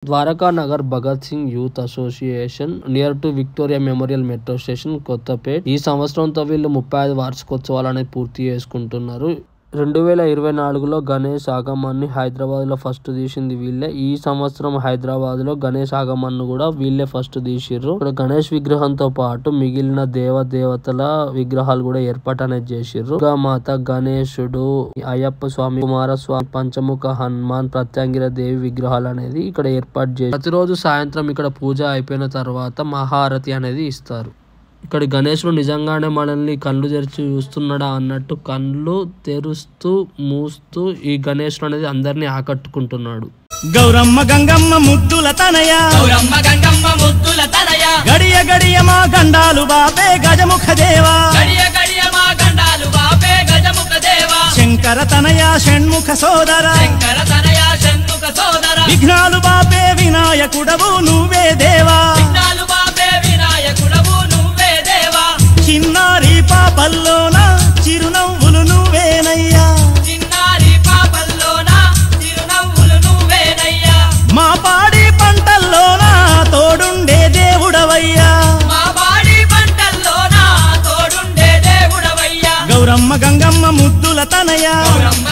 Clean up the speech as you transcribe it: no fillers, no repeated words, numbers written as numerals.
Dwaraka Nagar Bhagat Singh youth association near to Victoria Memorial metro station Kothapet ఈ సంవత్సరంతో వీళ్ళు 35 వార్షికోత్సవాలు అనేది పూర్తి చేసుకుంటున్నారు. 2024లో గణేష్ ఆగమన్ని హైదరాబాద్లో ఫస్ట్ తీసింది వీళ్ళే. ఈ సంవత్సరం హైదరాబాద్లో గణేష్ ఆగమన్ను కూడా వీళ్ళే ఫస్ట్ తీసిర్రు. ఇక్కడ గణేష్ విగ్రహంతో పాటు మిగిలిన దేవతల విగ్రహాలు కూడా ఏర్పాటు అనేది చేసిర్రు. మాత, గణేశుడు, అయ్యప్ప స్వామి, కుమారస్వామి, పంచముఖ హనుమాన్, ప్రత్యంగిర దేవి విగ్రహాలు అనేది ఇక్కడ ఏర్పాటు చేసి ప్రతిరోజు సాయంత్రం ఇక్కడ పూజ అయిపోయిన తర్వాత మహారతి అనేది ఇస్తారు. ఇక్కడ గణేశుడు నిజంగానే మనల్ని కళ్ళు తెరిచి చూస్తున్నాడా అన్నట్టు కళ్ళు తెరుస్తూ మూస్తూ ఈ గణేశుడు అనేది అందరినీ ఆకట్టుకుంటున్నాడు. గౌరమ్మ గంగమ్మ ముద్దుల తనయ, గౌరమ్మ గంగమ్మ ముద్దుల తనయ, గడియ గడియ మా గండాలు బాపే గజముఖ దేవా, గడియ గడియ మా గండాలు బాపే గజముఖ దేవా, శంకర తనయ షణ్ముఖ సోదర, శంకర తనయ షణ్ముఖ సోదర, విఘ్నాలు బాపే వినాయకుడవు నువ్వే దేవా, విఘ్నాలు బాపే వినాయకుడవు నువ్వే దేవా, చిన్నారి పాపల్లోన చిరునవ్వులు నువ్వేనయ్యా, చిన్నారి పాపల్లోన చిరునవ్వులు నువ్వేనయ్యా, మా పాడి పంటల్లోన తోడుండే దేవుడవయ్యా, మా పాడి పంటల్లోన తోడుండే దేవుడవయ్యా, గౌరమ్మ గంగమ్మ ముద్దుల తనయ, గౌరమ్మ